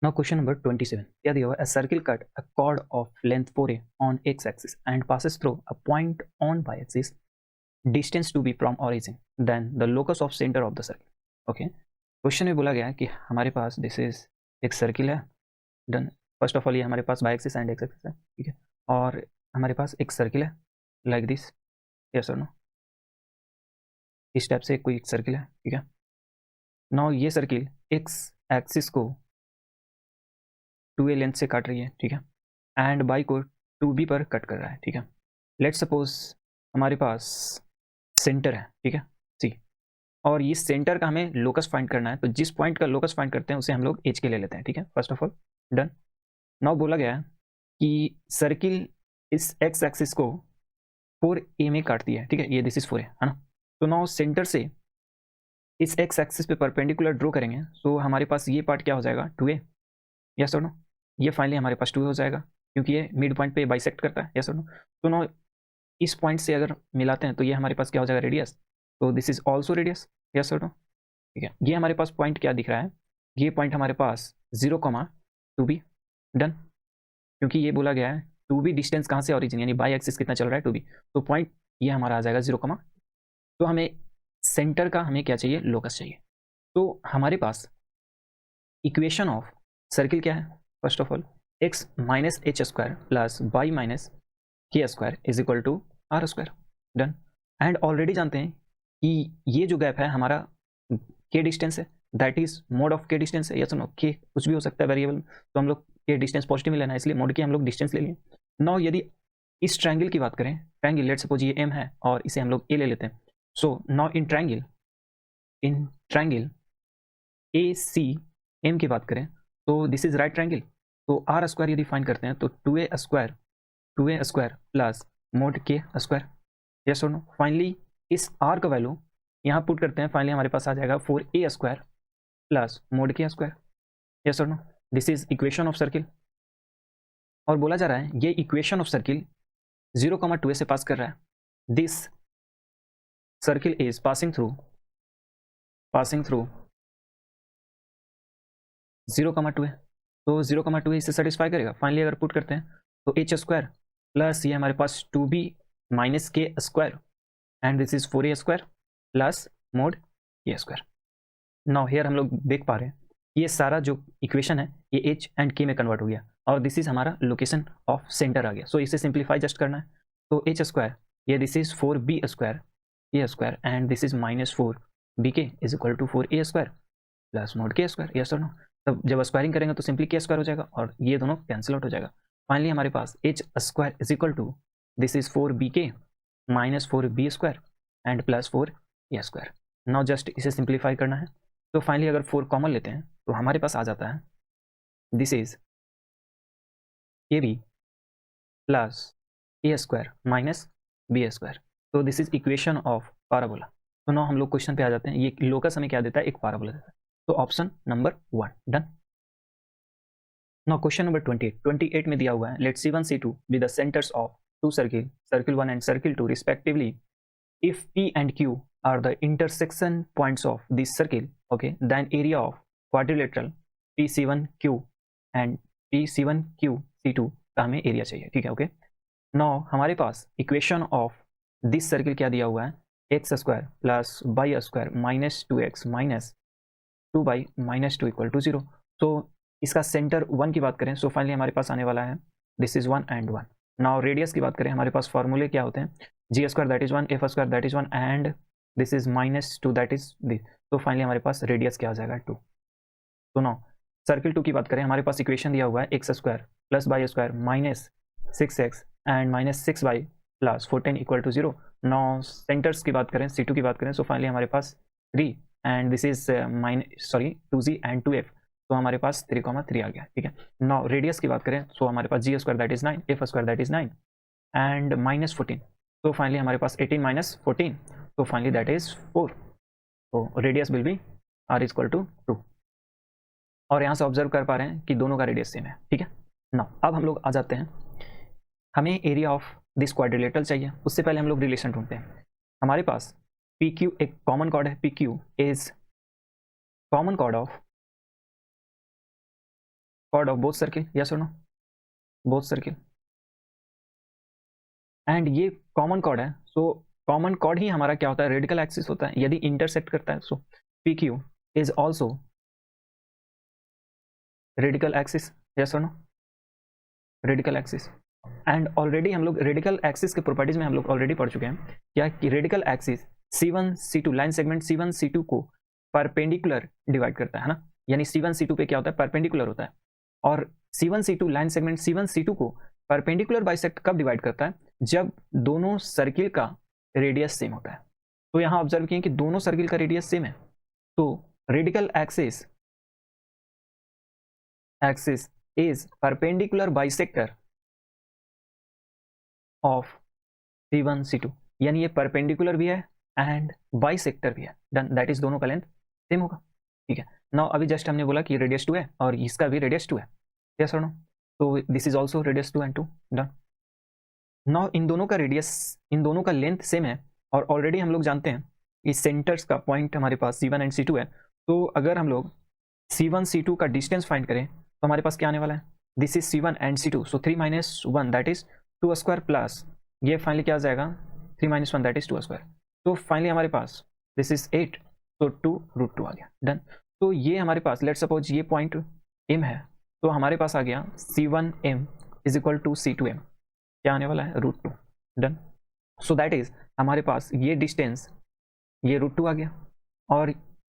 Now question number 27. क्या दिया हुआ है? A circle cut a chord of length 4a on x-axis and passes through a point on y-axis, distance to be from origin, then the locus of center of the circle. Okay. Question में बोला गया है कि हमारे पास this is एक circle है, done. First of all ये हमारे पास Y axis and X axis है, ठीक है. और हमारे पास एक सर्किल है लाइक दिस, यस और नो, इस टाइप से कोई एक सर्किल है, ठीक है. नाउ ये सर्किल एक्स एक्सिस को 2a लेंथ से काट रही है, ठीक है, एंड बाई को 2b पर कट कर रहा है, ठीक है. लेट्स सपोज हमारे पास सेंटर है, ठीक है, सी, और ये सेंटर का हमें लोकस फाइंड करना है. तो जिस पॉइंट का लोकस फाइंड करते हैं उसे हम लोग एच के ले लेते हैं, ठीक है. First of all done. Now बोला गया है कि सर्किल इस एक्स एक्सिस को 4a में काटती है, ठीक है. ये दिस इज 4a है ना. तो नाउ सेंटर से इस एक्स एक्सिस पे परपेंडिकुलर ड्रॉ करेंगे, तो हमारे पास ये पार्ट क्या हो जाएगा, 2a, यस और नो. ये फाइनली हमारे पास 2 हो जाएगा क्योंकि ये मिड पॉइंट पे बाइसेक्ट करता है, यस और नो. तो नो इस पॉइंट से अगर मिलाते हैं तो ये हमारे पास क्या हो जाएगा, रेडियस. तो this is also radius, yes और नो, ठीक है. ये हमारे पास पॉइंट क्या दिख रहा है, ये पॉइंट हमारे पास 0,2b, डन. क्योंकि ये बोला गया है 2b डिस्टेंस कहाँ से ऑरिजिन, यानी बाई एक्सिस कितना चल रहा है 2b, तो पॉइंट ये हमारा आ जाएगा 0, तो हमें सेंटर का हमें क्या चाहिए, लोकस चाहिए. तो हमारे पास इक्वेशन ऑफ सर्किल क्या है, first of all x minus H square plus Y minus K square is equal to R square, done. And already जानते हैं कि ये जो गैप है हमारा के डिस्टेंस है, दैट इज मोड ऑफ के डिस्टेंस है, यस नो. के कुछ भी हो सकता है वेरिएबल, तो हम लोग के डिस्टेंस पॉजिटिव में लेना है, इसलिए मोड के हम लोग डिस्टेंस ले लिए. नाउ यदि इस ट्रायंगल की बात करें, ट्रायंगल लेट्स सपोज ये m है और इसे हम लोग a ले लेते हैं. So now in triangle A C M की बात करें तो दिस इज राइट ट्रायंगल. तो आर स्क्वायर यदि फाइंड करते हैं तो 2a square plus mod K square, yes और नो. फाइनली इस आर का वैल्यू यहाँ पुट करते हैं, फाइनली हमारे पास आ जाएगा 4a square plus mod K square, yes और no. This is equation of circle. और बोला जा रहा है ये इक्वेशन ऑफ सर्किल 0,2a से पास कर रहा है. This circle is passing through 0,2a. तो 0,2 इसे सेटिस्फाई करेगा. फाइनली अगर पुट करते हैं तो एच स्क्वायर प्लस ये हमारे पास 2b minus K square and this is 4a square plus mod K square. Now here हम लोग देख पा रहे हैं ये सारा जो इक्वेशन है ये एच एंड के में कन्वर्ट हो गया और दिस इज हमारा लोकेशन ऑफ सेंटर आ गया. सो इसे सिंप्लीफाई जस्ट करना है. तो एच स्क्वायर ये this is 4b square A square and this is minus 4bk is equal to 4a square plus mod K square, yes और no. तब जब स्क्वायरिंग करेंगे तो सिंपली के स्क्वायर हो जाएगा और ये दोनों कैंसिल आउट हो जाएगा. फाइनली हमारे पास H square is equal to this is 4bk minus 4b square and plus 4a square. Now just इसे सिंप्लीफाई करना है. तो फाइनली अगर 4 कॉमन लेते हैं तो हमारे पास आ जाता है this is ab plus a square minus b square. तो this is equation of parabola. तो नाउ हम लोग क्वेश्चन पे आ जाते हैं. ये लोकस हमें क्या देता है, एक पैराबोला देता है. तो option number 1 done. Now question number 28 में दिया हुआ है let C1 C2 be the centres of two circle 1 and circle 2 respectively. If P and Q are the intersection points of this circle, okay, then area of quadrilateral PC1Q and PC1QC2 का हमें area चाहिए, ठीक है. Okay. Now हमारे पास equation of this circle क्या दिया हुआ है, x square plus Y square minus 2x minus 2y minus 2 equal to 0. तो इसका सेंटर 1 की बात करें, सो फाइनली हमारे पास आने वाला है this is 1 and 1. Now radius की बात करें, हमारे पास फॉर्मूले क्या होते हैं, G square that is 1, F square that is 1 and this is minus 2 that is this. तो फाइनली हमारे पास रेडियस क्या हो जाएगा, 2. तो नाउ सर्किल 2 की बात करें, हमारे पास इक्वेशन दिया हुआ है x square plus Y square minus 6x and minus 6y plus 14 equal to 0. Now centres की बात करें, C2 की बात करें, सो फाइनली हमारे पास 3 and this is 2z and 2f. तो हमारे पास 3,3 आ गया, ठीक है. नाउ रेडियस की बात करें, सो हमारे पास G square that is 9, F square that is 9 and minus 14. तो फाइनली हमारे पास 18 माइनस 14, तो फाइनली दैट इज 4. तो radius will be r equal to 2. और यहाँ से ऑब्जर्व कर पा रहे हैं कि दोनों का रेडियस सेम है, ठीक है. नाउ अब हम लोग आ जाते हैं, हमें एरिया ऑफ दिस क्वाड्रिलेटरल चाहिए. उससे पहले हम लोग रिलेशन ढूंढते हैं. हमारे पास PQ एक कॉमन कॉर्ड है, PQ is common chord of chord of both circle, yes or no? both circle, and ये कॉमन कॉर्ड है, सो कॉमन कॉर्ड ही हमारा क्या होता है, रेडिकल एक्सिस होता है। यदि इंटरसेक्ट करता है so P Q is also radical axis, yes और no? Radical axis. And already हम लोग रेडिकल एक्सिस के प्रॉपर्टीज में हम लोग ऑलरेडी पढ़ चुके हैं क्या कि radical axis C1 C2 line segment C1 C2 को परपेंडिकुलर डिवाइड करता है ना, यानी C1 C2 पे क्या होता है, परपेंडिकुलर होता है। और C1 C2 line segment C1 C2 को परपेंडिकुलर बाइसेक्ट कब डिवाइड करता है, जब दोनों सर्किल का रेडियस सेम होता है। तो यहां ऑब्जर्व किए कि दोनों सर्किल का रेडियस सेम है, तो radical axis is perpendicular bisector of C1 C2, यानी ये परपेंडिकुलर भी है एंड बाइसेक्टर भी है। डन, दैट इज दोनों का लेंथ सेम होगा। ठीक है, नाउ अभी जस्ट हमने बोला कि रेडियस 2 है और इसका भी रेडियस 2 है, यस और नो? तो this is also radius 2 and 2। Done, now in दोनों का रेडियस, इन दोनों का लेंथ सेम है और ऑलरेडी हम लोग जानते हैं कि सेंटर्स का पॉइंट हमारे पास C1 एंड C2 है। तो अगर हम लोग C1 C2 का डिस्टेंस फाइंड करें तो हमारे पास क्या आने वाला है, this is C1 and C2, so 3 - 1 that is 2 square plus ये फाइनली क्या आ जाएगा 3 - 1 दैट इज 2 स्क्वायर। तो फाइनली हमारे पास दिस इज 8, तो 2√2 आ गया। डन, तो ये हमारे पास लेट सपोज ये पॉइंट M है, तो हमारे पास आ गया C1M is equal to C2M, क्या आने वाला है √2। डन, सो दैट इज हमारे पास ये डिस्टेंस ये √2 आ गया। और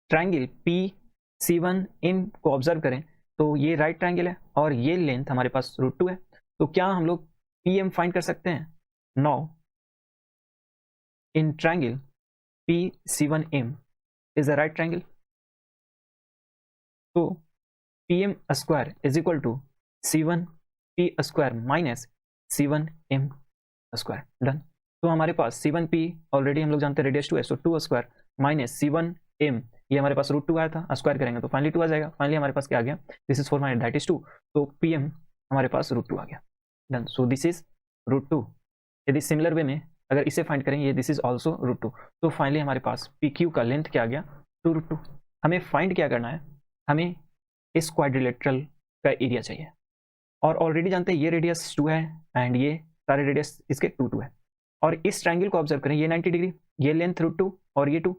ट्राइंगल PC1M को ऑब्जर्व करें तो ये राइट ट्राइंगल है और ये लेंथ हमारे पास √2 है। तो क्या हम लोग PM फाइंड कर सकते हैं? Now in triangle PC1M is a right triangle, तो PM square is equal to C1P square minus C1M square. Done, तो हमारे पास C1P ऑलरेडी हम लोग जानते हैं रेडियस 2 है, सो 2 स्क्वायर माइनस C1M ये हमारे पास √2 आया था, स्क्वायर करेंगे तो फाइनली 2 आ जाएगा। फाइनली हमारे पास क्या आ गया, this is 4 minus that is 2, तो PM हमारे पास √2 आ गया। Done, so this is √2। यदि सिमिलर वे में अगर इसे फाइंड करें, ये दिस इज ऑल्सो √2, तो फाइनली हमारे पास PQ का लेंथ क्या आ गया 2√2। हमें फाइंड क्या करना है, हमें इस क्वाड्रिलेटरल का एरिया चाहिए और ऑलरेडी जानते हैं ये रेडियस 2 है एंड ये सारे रेडियस इसके 2 है। और इस ट्रायंगल को ऑब्जर्व करें, ये 90 डिग्री, ये लेंथ √2 और ये 2,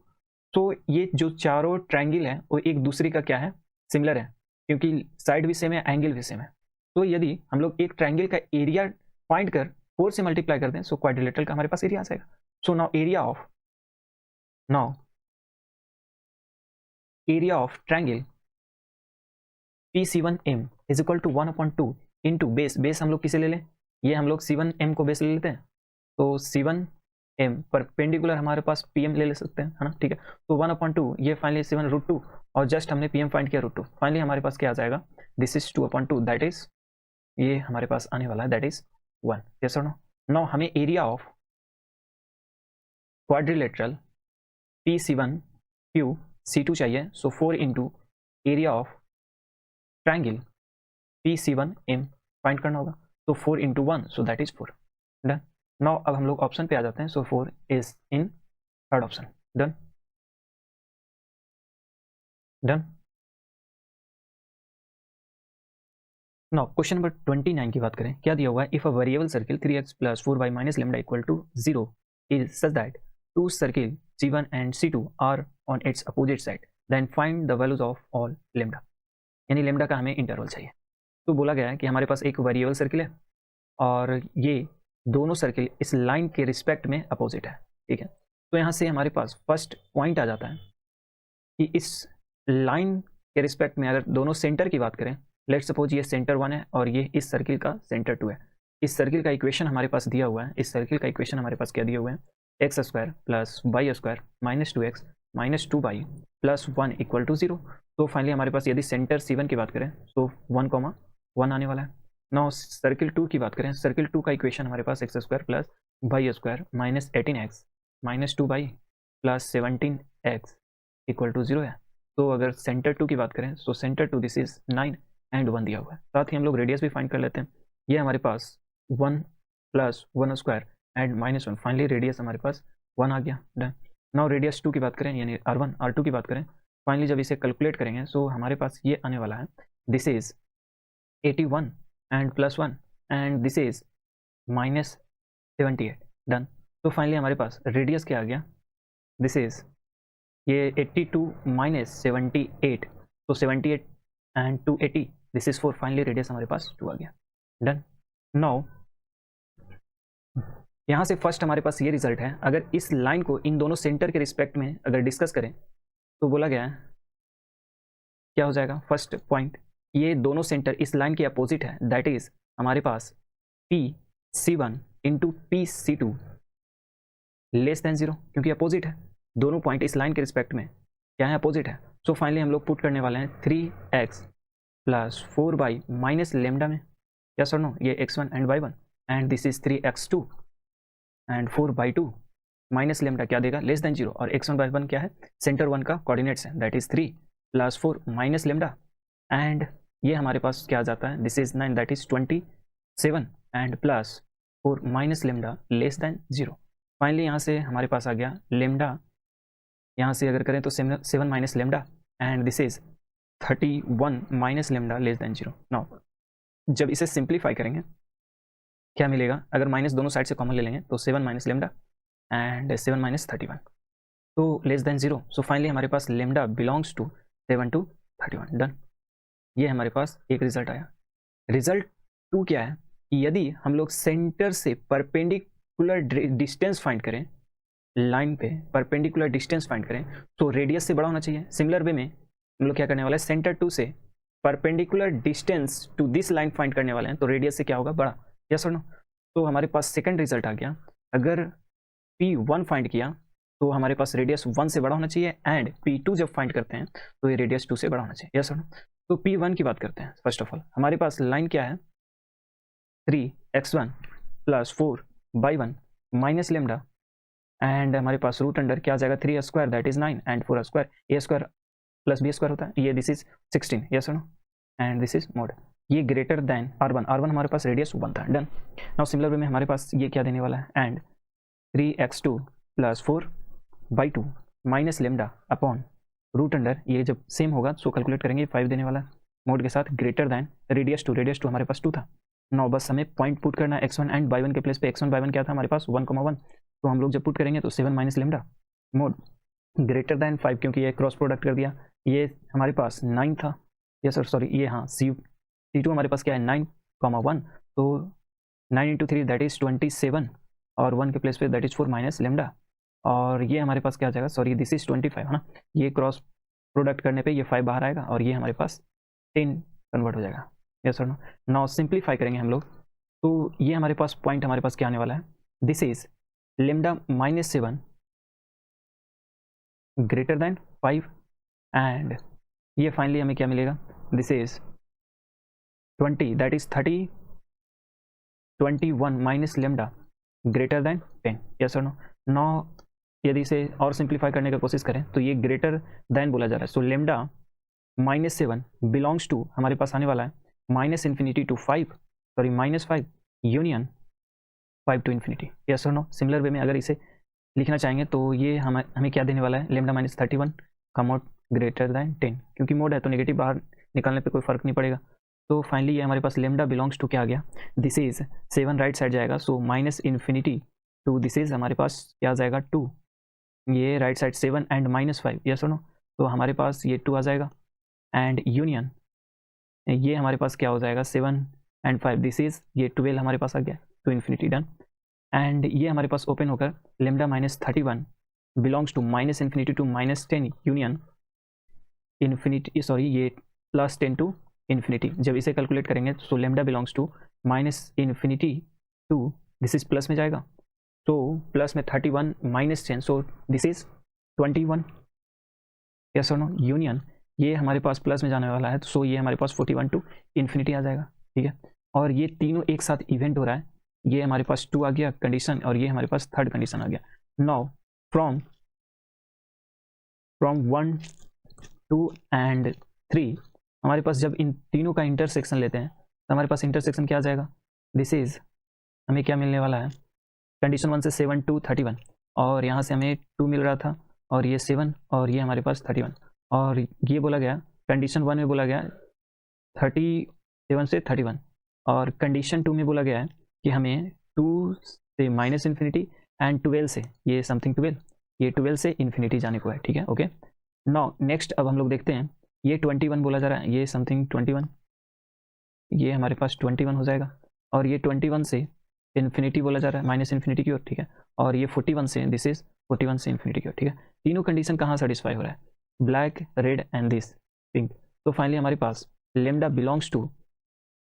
तो ये जो चारों ट्रायंगल है वो एक दूसरे का क्या है, सिमिलर है, क्योंकि साइड भी सेम है, एंगल भी सेम है। तो यदि हम लोग एक ट्रायंगल का एरिया फाइंड कर 4 से मल्टीप्लाई कर दें, सो क्वाड्रिलेटरल का हमारे पास एरिया आ जाएगा। So now area of triangle PC1M is equal to 1/2 into base हम लोग किसे ले लें, ये हम लोग C1M को बेस ले लेते हैं, तो C1M परपेंडिकुलर हमारे पास PM ले सकते हैं, है ना? ठीक है, तो 1/2 ये फाइनली 7 √2 और जस्ट हमने PM फाइंड किया √2, फाइनली हमारे पास क्या आ जाएगा, दिस इज 2/2 दैट इज ये हमारे पास आने वाला है दैट इज 1, यस और नो? नाउ हमें area of quadrilateral PC1Q C2 चाहिए, सो 4 into area of triangle PC1M find करना होगा, तो 4 into 1 so that is 4। Done, now अब हम लोग ऑप्शन पे आ जाते हैं, सो 4 is in third option. Done, now question number 29 की बात करें, क्या दिया हुआ है, if a variable circle 3x plus 4y minus lambda equal to 0 is such that two circle C1 and C2 are on its opposite side, then find the values of all lambda, यानी lambda का हमें interval चाहिए। तो बोला गया है कि हमारे पास एक वेरिएबल सर्किल है और ये दोनों सर्किल इस लाइन के रिस्पेक्ट में अपोजिट है। ठीक है, तो यहाँ से हमारे पास फर्स्ट पॉइंट आ जाता है कि इस लाइन के रिस्पेक्ट में अगर दोनों सेंटर की बात करें, लेट सपोज ये सेंटर 1 है और ये इस सर्किल का सेंटर 2 है। इस सर्किल का इक्वेशन हमारे पास दिया हुआ है, इस सर्किल का इक्वेशन हमारे पास क्या दिया हुआ है, x square plus Y square minus 2x minus 2y plus 1 equal to 0। तो फाइनली हमारे पास यदि सेंटर C1 की बात करें तो 1,1 आने वाला है। नाउ सर्किल 2 की बात करें, सर्किल 2 का इक्वेशन हमारे पास x square plus Y square minus 18x minus 2y plus 17x equal to 0 है। तो अगर सेंटर 2 की बात करें तो सेंटर 2 दिस इज 9 एंड 1 दिया हुआ है। साथ ही हम लोग रेडियस भी फाइंड कर लेते हैं, ये हमारे पास 1 plus 1 square and minus 1, finally radius हमारे पास 1 आ गया। डन, नाउ रेडियस 2 की बात करें यानी R1 R2 की बात करें, फाइनली जब इसे कैलकुलेट करेंगे सो हमारे पास ये आने वाला है, this is 81 and +1 and this is -78 done. तो फाइनली हमारे पास रेडियस क्या आ गया, दिस इज ये 82 - 78, तो 78 and 280 this is 4, finally radius हमारे पास 2 आ गया डन। नाउ यहाँ से फर्स्ट हमारे पास ये रिजल्ट है, अगर इस लाइन को इन दोनों सेंटर के रिस्पेक्ट में अगर डिस्कस करें तो बोला गया है क्या हो जाएगा, फर्स्ट पॉइंट ये दोनों सेंटर इस लाइन के अपोजिट है, दैट इज हमारे पास PC1 into PC2 less than 0, क्योंकि अपोजिट है, दोनों पॉइंट इस लाइन के रिस्पेक्ट में क्या है, अपोजिट है। सो फाइनली हम लोग पुट करने वाले हैं 3x + 4y माइनस लेमडा में, यस और नो, ये x1 and y1 and this is 3x2 and 4/2 minus lambda क्या देगा, लेस देन 0, और x1 y1 क्या है, सेंटर 1 का कोऑर्डिनेट्स है, that is 3 + 4 minus lambda and ये हमारे पास क्या आ जाता है, this is 9, that is 27 and +4 minus lambda less than 0। Finally यहाँ से हमारे पास आ गया लेमडा, यहाँ से अगर करें तो 7 minus lambda and this is 31 minus lambda less than 0। Now जब इसे सिंप्लीफाई करेंगे क्या मिलेगा, अगर माइनस दोनों साइड से कॉमन ले लेंगे तो 7 माइनस लेमडा एंड 7 माइनस 31 तो लेस देन 0। सो फाइनली हमारे पास lambda belongs to 7 to 31 done. ये हमारे पास एक रिजल्ट आया। रिजल्ट 2 क्या है कि यदि हम लोग सेंटर से परपेंडिकुलर डिस्टेंस फाइंड करें, लाइन पे परपेंडिकुलर डिस्टेंस फाइंड करें तो रेडियस से बड़ा होना चाहिए। सिमिलर वे में हम लोग क्या करने वाले हैं, सेंटर 2 से perpendicular distance to this line find करने वाले हैं, तो रेडियस से क्या होगा, बड़ा, यस और नो। तो हमारे पास सेकंड रिजल्ट आ गया, अगर P1 फाइंड किया तो हमारे पास रेडियस 1 से बड़ा होना चाहिए एंड P2 जब फाइंड करते हैं तो ये रेडियस 2 से बड़ा होना चाहिए, यस और नो। तो P1 की बात करते हैं। फर्स्ट ऑफ ऑल हमारे पास लाइन क्या है, 3x1 + 4y1 minus lambda and हमारे पास रूट अंडर क्या आ जाएगा, 3a² that is 9 and 4a² a² + b² होता है, ये दिस इज 16, यस और no, and this is mod, ये ग्रेटर देन r1 हमारे पास रेडियस 1 था डन। नाउ सिमिलर वे में हमारे पास ये क्या देने वाला है, and 3x2 + 4/2 minus lambda upon root under, ये जब सेम होगा सो कैलकुलेट करेंगे 5 देने वाला है मोड के साथ, ग्रेटर देन रेडियस 2 हमारे पास 2 था। नाउ बस हमें पॉइंट पुट करना है x1 एंड y1 के प्लेस पे, x1 y1 क्या था हमारे पास 1,1, तो हम लोग जब पुट करेंगे तो 7 minus lambda mode greater than 5, क्योंकि ये क्रॉस प्रोडक्ट कर दिया, ये हमारे पास 9 था, ये सॉरी ये हाँ C2 हमारे पास क्या है 9,1, तो 9 × 3 दैट इज 27 और 1 के प्लेस पे दैट इज 4 माइनस लेमडा, और ये हमारे पास क्या आ जाएगा, सॉरी दिस इज 25 है ना, ये क्रॉस प्रोडक्ट करने पे ये 5 बाहर आएगा और ये हमारे पास 10 कन्वर्ट हो जाएगा, यस और नो। नाउ सिंप्लीफाई करेंगे हम लोग तो ये हमारे पास पॉइंट हमारे पास क्या आने वाला है, this is lambda -7 greater than 5 and ये फाइनली हमें क्या मिलेगा, this is 20 that is 21 minus lambda greater than 10, yes और नो। नाउ यदि इसे और सिंप्लीफाई करने की कोशिश करें तो ये ग्रेटर देन बोला जा रहा है, सो लेमडा -7 बिलोंग्स टू हमारे पास आने वाला है -∞ to 5, sorry -5 union 5 to ∞, yes और नो। सिमिलर वे में अगर इसे लिखना चाहेंगे तो ये हमें क्या देने वाला है, लेमडा -31 का मोड ग्रेटर देन 10, क्योंकि मोड है तो नेगेटिव बाहर निकालने पे कोई फर्क नहीं पड़ेगा। तो फाइनली ये हमारे पास लेमडा बिलोंग्स टू क्या आ गया, दिस इज 7 राइट साइड जाएगा, सो -∞ टू दिस इज हमारे पास क्या आ जाएगा 2, ये राइट साइड 7 एंड -5, यस और नो, तो हमारे पास ये 2 आ जाएगा एंड यूनियन ये हमारे पास क्या हो जाएगा 7 एंड 5, दिस इज ये 12 हमारे पास आ गया टू ∞, डन। एंड ये हमारे पास ओपन होकर lambda -31 belongs to -∞ to -10 union infinity, sorry ये +10 टू ∞। जब इसे कैलकुलेट करेंगे so lambda belongs to -∞ to this is plus में जाएगा, तो प्लस में 31 -10, सो दिस इज 21, यस और नो, यूनियन ये हमारे पास प्लस में जाने वाला है, सो ये हमारे पास 41 टू ∞ आ जाएगा, ठीक है। और ये तीनों एक साथ इवेंट हो रहा है, ये हमारे पास 2 आ गया कंडीशन और ये हमारे पास थर्ड कंडीशन आ गया। नाउ फ्रॉम 1, 2 एंड 3 हमारे पास जब इन तीनों का इंटरसेक्शन लेते हैं तो हमारे पास इंटरसेक्शन क्या आ जाएगा, दिस इज हमें क्या मिलने वाला है, कंडीशन 1 से 7 to 31 और यहाँ से हमें 2 मिल रहा था और ये 7 और ये हमारे पास 31, और ये बोला गया कंडीशन 1 में बोला गया 7 से 31, और कंडीशन 2 में बोला गया है कि हमें 2 से माइनस इन्फिनिटी एंड 12 से, ये समथिंग 12, ये 12 से इन्फिनिटी जाने को है, ठीक है, ओके। नाउ नेक्स्ट अब हम लोग देखते हैं, ये 21 बोला जा रहा है, ये समथिंग 21, ये हमारे पास 21 हो जाएगा, और ये 21 से इन्फिनिटी बोला जा रहा है, माइनस इन्फिनिटी की ओर, ठीक है, और ये 41 से, दिस इज 41 से इन्फिनिटी की ओर, ठीक है। तीनों कंडीशन कहाँ सेटिस्फाई हो रहा है, black, red and this pink. तो फाइनली हमारे पास लेमडा बिलोंग्स टू,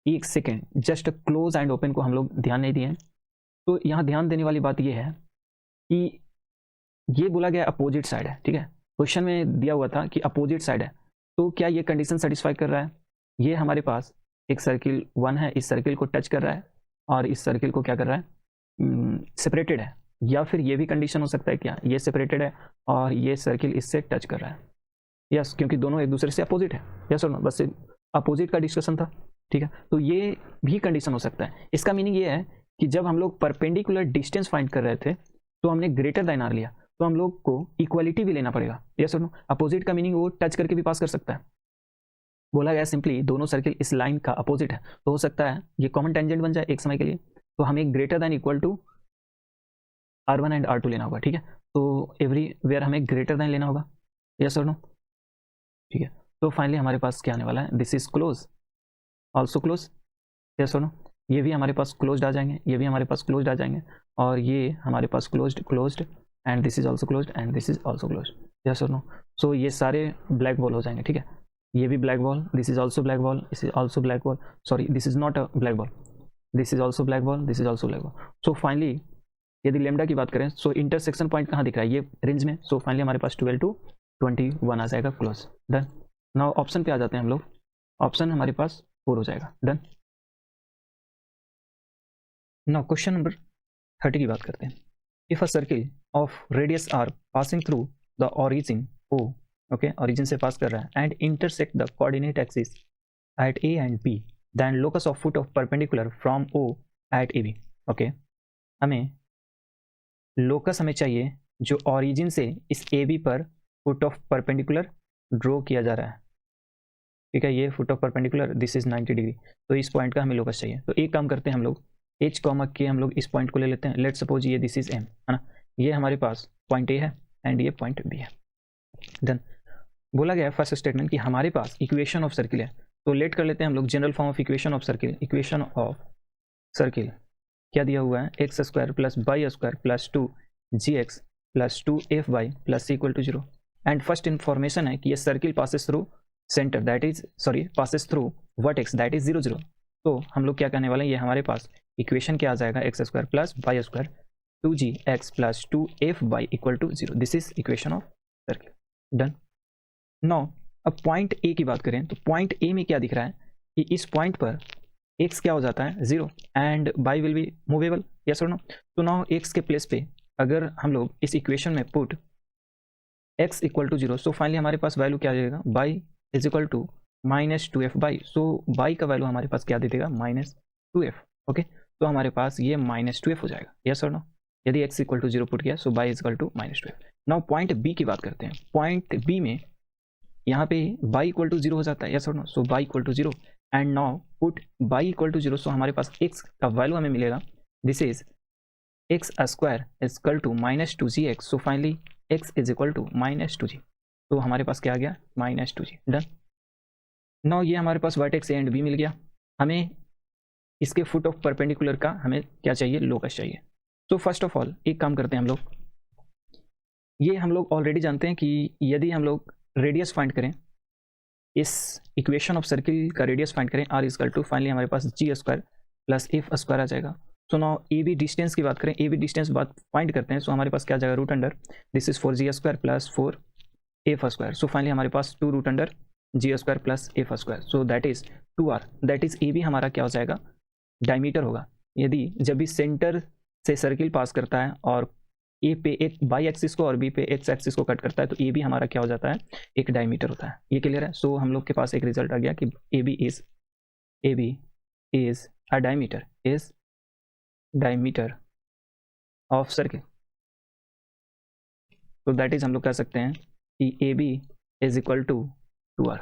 एक second, just close and open को हम लोग ध्यान नहीं दिए हैं। तो यहाँ ध्यान देने वाली बात ये है कि ये बोला गया अपोजिट साइड है, ठीक है, क्वेश्चन में दिया हुआ था कि अपोजिट साइड है, तो क्या ये कंडीशन सेटिस्फाई कर रहा है, ये हमारे पास एक सर्किल 1 है, इस सर्किल को टच कर रहा है और इस सर्किल को क्या कर रहा है, सेपरेटेड है, या फिर ये भी कंडीशन हो सकता है क्या, ये सेपरेटेड है और ये सर्किल इससे टच कर रहा है, यस, क्योंकि दोनों एक दूसरे से अपोजिट है, यस और नो, बस अपोजिट का डिस्कशन था, ठीक है। तो ये भी कंडीशन हो सकता है। इसका मीनिंग ये है कि जब हम लोग परपेंडिकुलर डिस्टेंस फाइंड कर रहे थे तो हमने ग्रेटर देन आर लिया, तो हम लोग को इक्वालिटी भी लेना पड़ेगा, यस और नो। अपोजिट का मीनिंग वो टच करके भी पास कर सकता है, बोला गया सिंपली दोनों सर्किल इस लाइन का अपोजिट है, तो हो सकता है ये कॉमन टेंजेंट बन जाए एक समय के लिए, तो हमें greater than equal to R1 and R2 लेना होगा, ठीक है। तो एवरीवेयर हमें ग्रेटर देन लेना होगा, यस और नो, ठीक है। तो फाइनली हमारे पास क्या आने वाला है, this is close, also close, yes और नो, ये भी हमारे पास क्लोज्ड आ जाएंगे, ये भी हमारे पास क्लोज्ड आ जाएंगे, और ये हमारे पास closed and this is also closed and this is also closed, yes और नो। सो ये सारे ब्लैक बॉल हो जाएंगे, ठीक है, ये भी black ball, this is also black ball, this is also black ball, sorry this is not a black ball, this is also black ball, this is also black ball. So finally यदि lambda की बात करें, सो intersection point कहाँ दिख रहा है, ये range में, सो फाइनली हमारे पास 12 to 21 आ जाएगा, क्लोज, डन। नाउ ऑप्शन पे आ जाते हैं हम लोग, ऑप्शन हमारे पास 4 हो जाएगा, डन। नाउ क्वेश्चन नंबर 30 की बात करते हैं। If a circle of radius R passing through the origin O, okay, origin से पास कर रहा है, and intersect the coordinate axis at A and B, then locus of foot of perpendicular from O at A B, okay. हमें locus हमें चाहिए जो origin से इस ए बी पर फुट ऑफ परपेंडिकुलर ड्रॉ किया जा रहा है, ठीक है, ये foot of perpendicular, this is 90 degree, तो इस पॉइंट का हमें लोकस चाहिए। तो एक काम करते हैं हम लोग, एच कॉमा के हम लोग इस पॉइंट को ले लेते हैं, लेट सपोज ये दिस इज एम, है ना, ये हमारे पास पॉइंट ए है एंड ये पॉइंट बी है, डन। बोला गया है फर्स्ट स्टेटमेंट कि हमारे पास इक्वेशन ऑफ सर्किल है, तो लेट कर लेते हैं हम लोग general form of equation of circle. Equation of circle क्या दिया हुआ है, x square plus Y square plus 2gx plus 2fy plus equal to 0, and first information है कि ये circle passes through centre, that is sorry passes through vertex, that is 0 0। तो हम लोग क्या करने वाले हैं, ये हमारे पास इक्वेशन क्या आ जाएगा, X square plus Y square 2gx plus 2fy equal to 0, this is equation of circle, done. Now अब पॉइंट ए की बात करें, तो पॉइंट ए में क्या दिख रहा है कि इस पॉइंट पर x क्या हो जाता है 0 and y will be movable, yes और नो। तो नाउ x के प्लेस पे अगर हम लोग इस इक्वेशन में put x equal to 0, so finally हमारे पास वैल्यू क्या आ जाएगा, y is equal to minus 2f/, so y का वैल्यू हमारे पास क्या दे देगा, -2f, ओके। तो हमारे पास ये -2f हो जाएगा, यस और नो। यदि x इक्वल टू 0 पुट किया, so y is equal to -2f। Now point B की बात करते हैं, पॉइंट बी में यहाँ पे y इक्वल टू 0 हो जाता है, यस और no, so y equal to 0 and now put y equal to 0, so हमारे पास x का वैल्यू हमें मिलेगा, this is x square is equal to -2gx, so finally x is equal to -2g, तो हमारे पास क्या आ गया, -2g, डन। नाउ ये हमारे पास वर्टेक्स ए एंड बी मिल गया, हमें इसके फुट ऑफ परपेंडिकुलर का हमें क्या चाहिए, लोकस चाहिए। तो फर्स्ट ऑफ ऑल एक काम करते हैं हम लोग, ये हम लोग ऑलरेडी जानते हैं कि यदि हम लोग रेडियस फाइंड करें, इस इक्वेशन ऑफ सर्किल का रेडियस फाइंड करें, r इक्वल टू फाइनली हमारे पास g square plus f square आ जाएगा। So now A B distance की बात करें, ए बी डिस्टेंस बात फाइंड करते हैं, सो हमारे पास क्या आ जाएगा, root under this is 4g square plus 4f square, so finally हमारे पास 2 root under g square plus f square, so that is 2r, that is A B हमारा क्या हो जाएगा, डायमीटर होगा। यदि जब भी सेंटर से सर्किल पास करता है और ए पे एक वाई एक्सिस को और बी पे एक्स एक्सिस को कट करता है, तो ए भी हमारा क्या हो जाता है, एक डायमीटर होता है, ये क्लियर है। सो हम लोग के पास एक रिजल्ट आ गया कि A B is a diameter of circle, तो दैट इज हम लोग कह सकते हैं कि A B is equal to 2r,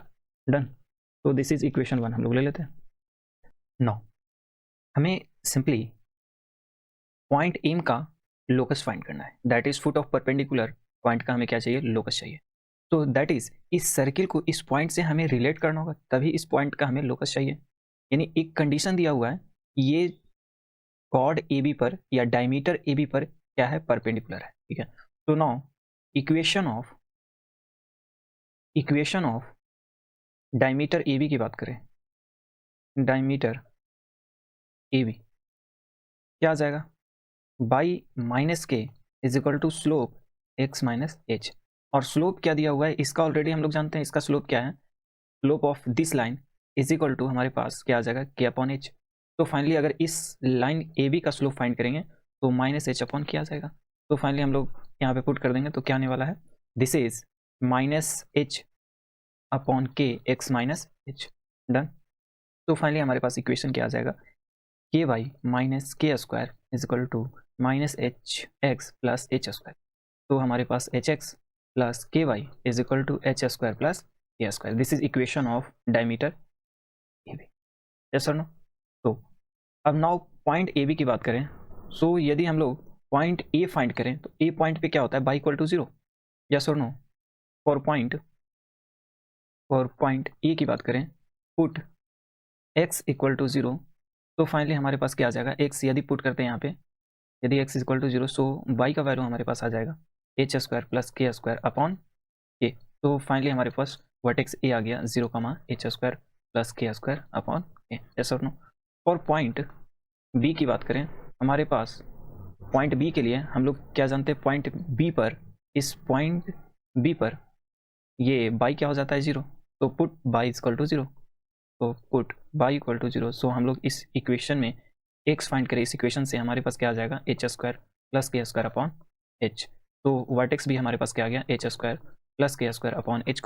done. तो दिस इज इक्वेशन 1 हम लोग ले लेते हैं। नाउ हमें सिंपली पॉइंट एम का लोकस फाइंड करना है, that is foot of perpendicular point का हमें क्या चाहिए, लोकस चाहिए। तो दैट इज इस सर्किल को इस पॉइंट से हमें रिलेट करना होगा, तभी इस पॉइंट का हमें लोकस चाहिए। यानी एक कंडीशन दिया हुआ है, ये कॉर्ड ए बी पर या डायमीटर ए बी पर क्या है, परपेंडिकुलर है, ठीक है। तो now equation of diameter A B की बात करें, डायमीटर ए बी क्या आ जाएगा, Y minus K is equal to slope X minus H. और स्लोप क्या दिया हुआ है इसका, ऑलरेडी हम लोग जानते हैं इसका स्लोप क्या है, slope of this line is equal to हमारे पास क्या आ जाएगा, के अपॉन एच। तो फाइनली अगर इस लाइन ए बी का स्लोप फाइंड करेंगे तो माइनस एच अपॉन क्या आ जाएगा। तो फाइनली हम लोग यहाँ पे पुट कर देंगे तो क्या आने वाला है, this is minus H upon K X minus H, done. तो फाइनली हमारे पास इक्वेशन क्या आ जाएगा, K Y minus K square is equal to minus H X plus H square. तो हमारे पास H X plus K Y is equal to H square plus के square. This is equation of diameter A B, yes और no. तो अब now point A B की बात करें, सो यदि हम लोग पॉइंट ए फाइंड करें तो ए पॉइंट पे क्या होता है, Y equal to zero, yes और नो। फॉर पॉइंट ए की बात करें, put X equal to zero, तो फाइनली हमारे पास क्या आ जाएगा, एक्स यदि पुट करते हैं यहाँ पे, यदि X equal to zero, so Y का वैल्यू हमारे पास आ जाएगा एच स्क्वायर प्लस के स्क्वायर अपॉन ए। तो फाइनली हमारे पास वर्टेक्स ए आ गया 0, एच स्क्वायर प्लस के स्क्वायर अपॉन ए, यस और नो। और पॉइंट बी की बात करें, हमारे पास पॉइंट बी के लिए हम लोग क्या जानते हैं, पॉइंट बी पर, इस पॉइंट बी पर ये बाई क्या हो जाता है, जीरो। तो put by equal to zero, तो put by equal to zero. So हम लोग इस इक्वेशन में एक्स फाइंड करें, इस इक्वेशन से हमारे पास क्या आ जाएगा, एच स्क्वायर प्लस के स्क्वायर अपॉन एच। तो वर्टेक्स भी हमारे पास क्या आ गया, एच स्क्वायर प्लस के square upon H,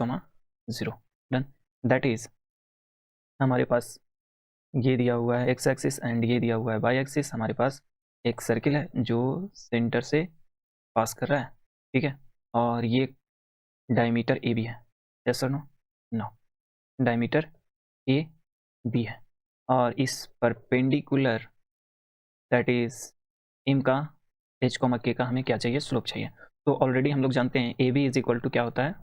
zero, done. That is हमारे पास ये दिया हुआ है एक्स एक्सिस एंड ये दिया हुआ है वाई एक्सिस। हमारे पास एक सर्किल है जो सेंटर से पास कर रहा है, ठीक है। और ये डायमीटर ए बी है, यस और no, no, diameter A B है। और इस परपेंडिकुलर दैट इज एम का एच कॉमा के का हमें क्या चाहिए, स्लोप चाहिए। तो ऑलरेडी हम लोग जानते हैं A B is equal to क्या होता है,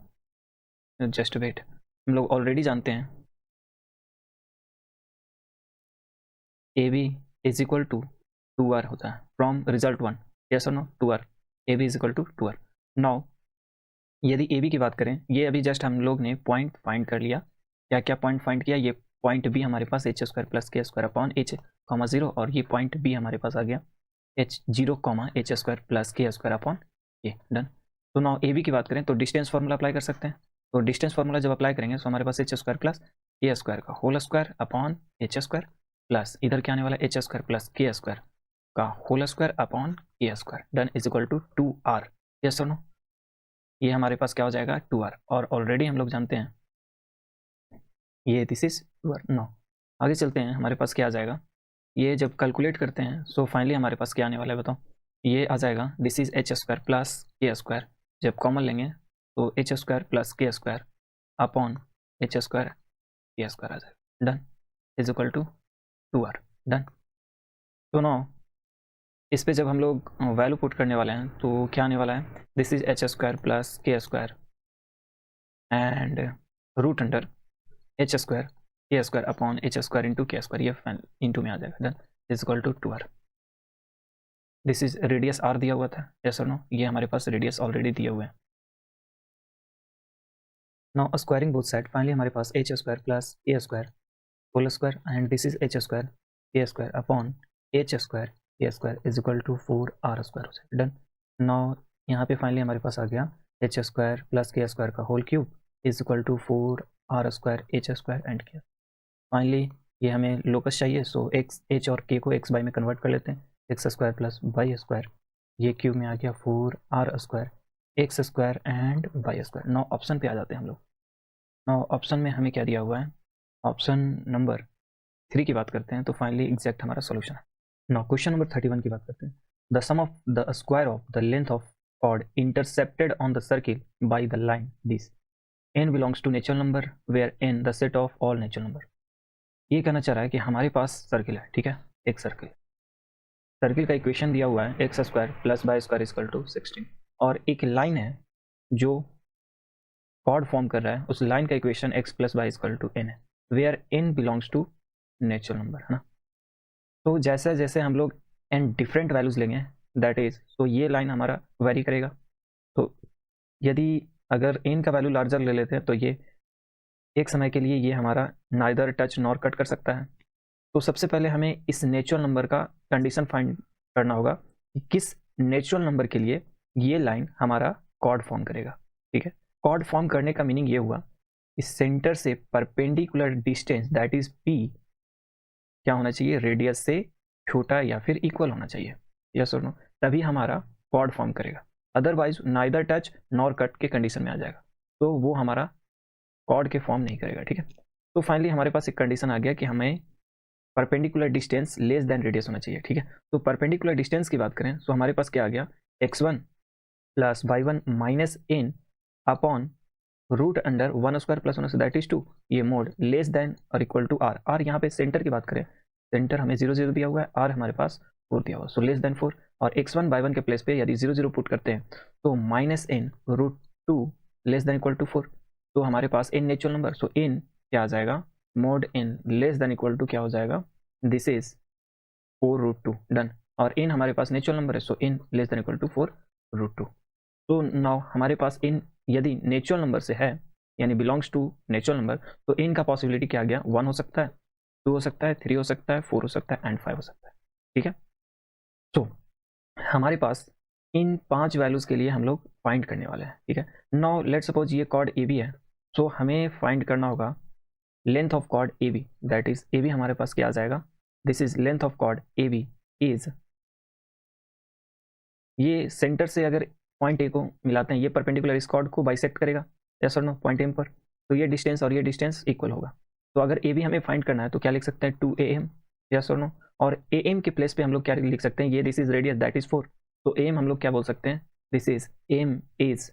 जस्ट वेट, हम लोग ऑलरेडी जानते हैं A B is equal to 2r होता है फ्रॉम रिजल्ट 1, यस और no, 2r, A B is equal to 2r। Now यदि ए बी की बात करें, ये अभी जस्ट हम लोग ने पॉइंट फाइंड कर लिया, क्या क्या पॉइंट फाइंड किया, ये पॉइंट बी हमारे पास एच स्क्वायर प्लस के square upon H comma zero, और ये पॉइंट बी हमारे पास आ गया H zero comma H square plus के स्क्वायर अपॉन ए, डन। तो नाउ ए बी की बात करें तो डिस्टेंस फार्मूला अप्लाई कर सकते हैं। तो डिस्टेंस फार्मूला जब अप्लाई करेंगे तो हमारे पास एच स्क्वायर प्लस के स्क्वायर का whole square upon H square plus इधर क्या आने वाला है, एच स्क्वायर प्लस के स्क्वायर का whole square upon K square, done, is equal to 2r, yes और नो। ये हमारे पास क्या हो जाएगा, 2r। और ऑलरेडी हम लोग जानते हैं ये दिस इज 2r। नो, आगे चलते हैं, हमारे पास क्या आ जाएगा, ये जब कैलकुलेट करते हैं सो फाइनली हमारे पास क्या आने वाला है बताओ, ये आ जाएगा this is H square plus के स्क्वायर, जब कॉमन लेंगे तो एच स्क्वायर प्लस के square upon H square K square आ जाएगा, done, is equal to 2r, done. तो नो इस पे जब हम लोग वैल्यू पुट करने वाले हैं तो क्या आने वाला है, this is H square plus के square and root under H square K square upon H square into K square, ये इंटू में आ जाएगा, done, is equal to 2r। This is radius r दिया हुआ था, यस और नो, ये हमारे पास रेडियस ऑलरेडी दिए हुए हैं। Now squaring both side, finally हमारे पास H square plus A square whole square and this is H square K square upon H square K square is equal to 4r square हो जाएगा, done. Now यहाँ पे finally हमारे पास आ गया एच स्क्वायर प्लस के स्क्वायर का whole cube is equal to 4r square h square and k. Finally ये हमें लोकस चाहिए, सो एक्स एच और के को एक्स बाई में कन्वर्ट कर लेते हैं, x square plus Y square, ये क्यूब में आ गया 4r square x square and y square. Now option पे आ जाते हैं हम लोग। नाउ ऑप्शन में हमें क्या दिया हुआ है, ऑप्शन नंबर 3 की बात करते हैं तो फाइनली एग्जैक्ट हमारा सोल्यूशन है। नाउ क्वेश्चन नंबर 31 की बात करते हैं, the sum of the square of the length of chord intercepted on the circle by the line this n belongs to natural number where n the set of all natural number। ये कहना चाह रहा है कि हमारे पास circle है, ठीक है, एक सर्किल का इक्वेशन दिया हुआ है x square plus Y square equal to 16, और एक लाइन है जो कॉर्ड फॉर्म कर रहा है, उस लाइन का equation X plus Y equal to N है, where N belongs to natural number, है ना। तो जैसे जैसे हम लोग एन डिफरेंट वैल्यूज लेंगे दैट इज, तो ये लाइन हमारा वेरी करेगा। तो यदि अगर एन का वैल्यू लार्जर ले लेते हैं तो ये एक समय के लिए ये हमारा नाइदर टच नॉर कट कर सकता है। तो सबसे पहले हमें इस नेचुरल नंबर का कंडीशन फाइंड करना होगा कि किस नेचुरल नंबर के लिए ये लाइन हमारा कॉर्ड फॉर्म करेगा, ठीक है। कॉर्ड फॉर्म करने का मीनिंग ये हुआ, इस सेंटर से perpendicular distance that is P क्या होना चाहिए, रेडियस से छोटा या फिर इक्वल होना चाहिए, यस और नो, तभी हमारा कॉर्ड फॉर्म करेगा। Otherwise neither touch nor cut के कंडीशन में आ जाएगा, तो वो हमारा कॉर्ड के फॉर्म नहीं करेगा, ठीक है। तो फाइनली हमारे पास एक कंडीशन आ गया कि हमें perpendicular distance less than radius होना चाहिए, ठीक है। तो परपेंडिकुलर डिस्टेंस की बात करें तो हमारे पास क्या आ गया, x1 plus y1 minus n upon root under 1 square plus 1 that is 2, ये मोड लेस देन और इक्वल टू r। r यहाँ पे सेंटर की बात करें, सेंटर हमें 0 0 दिया हुआ है, r हमारे पास 4 दिया हुआ है, सो लेस देन 4। और x1 y1 के प्लेस पे यदि 0 0 पुट करते हैं तो minus n root 2 less than equal to 4, तो हमारे पास n natural number, so n क्या आ जाएगा, mod n less than equal to क्या हो जाएगा, दिस इज 4√2, डन। और n हमारे पास नेचुरल नंबर है, so n less than equal to 4√2। तो नाउ हमारे पास n यदि नेचुरल नंबर से है यानी बिलोंग्स टू नेचुरल नंबर, तो n का पॉसिबिलिटी क्या आ गया, 1 हो सकता है, 2 हो सकता है, 3 हो सकता है, 4 हो सकता है एंड 5 हो सकता है, ठीक है। तो हमारे पास इन 5 वैल्यूज के लिए हम लोग फाइंड करने वाले हैं, ठीक है। नाउ लेट्स सपोज ये कॉर्ड ए बी है, सो हमें फाइंड करना होगा length of chord A B, that is A B हमारे पास क्या आ जाएगा, this is length of chord A B is, ये सेंटर से अगर पॉइंट ए को मिलाते हैं, ये परपेंडिकुलर इस कॉर्ड को बाइसेक्ट करेगा, यस और नो, पॉइंट एम पर, तो ये डिस्टेंस और ये डिस्टेंस इक्वल होगा। तो अगर ए बी हमें फाइंड करना है तो क्या लिख सकते हैं, 2am, यस और नो। और ए एम के प्लेस पे हम लोग क्या लिख सकते हैं, ये this is radius that is 4, तो एम हम लोग क्या बोल सकते हैं, this is M is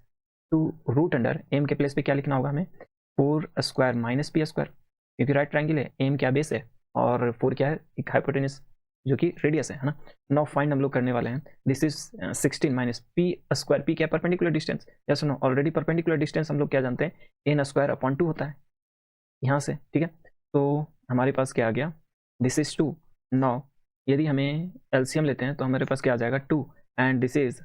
2 root under, M के प्लेस पे क्या लिखना होगा हमें, 4 स्क्वायर माइनस पी स्क्वायर, क्योंकि राइट ट्रायंगल है, एम क्या बेस है और 4 क्या है, एक हाइपोटेनस जो कि रेडियस है ना। नाउ फाइंड हम लोग करने वाले हैं, this is 16 minus P square, P क्या perpendicular distance, yes no, already perpendicular distance हम लोग क्या जानते हैं, एन स्क्वायर अपॉन 2 होता है यहाँ से, ठीक है। तो हमारे पास क्या आ गया, दिस इज 2। नाउ यदि हमें एलसीएम लेते हैं तो हमारे पास क्या आ जाएगा, 2 and this is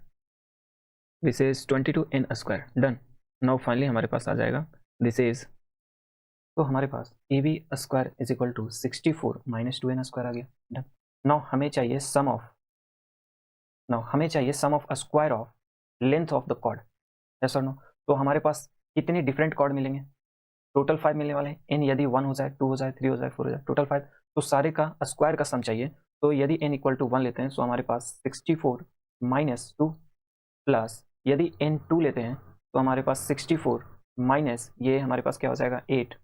22 N square, done. Now finally हमारे पास आ जाएगा दिस इज, तो हमारे पास A B square is equal to 64 minus 2n square आ गया, डन। नाउ हमें चाहिए sum of, square of length of the chord, yes और नो। तो हमारे पास कितने डिफरेंट कॉर्ड मिलेंगे, टोटल 5 मिलने वाले हैं, n यदि 1 हो जाए, 2 हो जाए, 3 हो जाए, 4 हो जाए, टोटल 5, तो सारे का स्क्वायर का सम चाहिए। तो यदि n इक्वल टू 1 लेते हैं तो हमारे पास 64 माइनस 2 प्लस, यदि n 2 लेते हैं तो हमारे पास 64 माइनस ये हमारे पास क्या हो जाएगा 8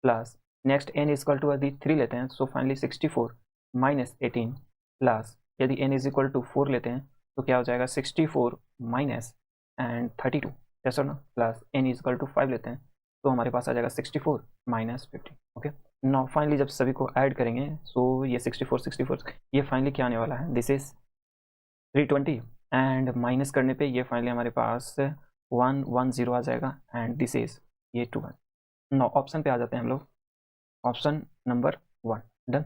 plus, next n equal to यदि 3 लेते हैं सो फाइनली 64 माइनस 18 प्लस, यदि n इज इक्वल टू 4 लेते हैं तो क्या हो जाएगा 64 माइनस एंड 32, यस और no, plus n is equal to 5 लेते हैं तो हमारे पास आ जाएगा 64 माइनस 50, ओके। नाउ फाइनली जब सभी को ऐड करेंगे सो ये 64 ये फाइनली क्या आने वाला है, दिस इज 320 एंड माइनस करने पे ये फाइनली हमारे पास 110 आ जाएगा एंड दिस इज ये 2। नाउ ऑप्शन पे आ जाते हैं हम लोग, ऑप्शन नंबर 1, डन।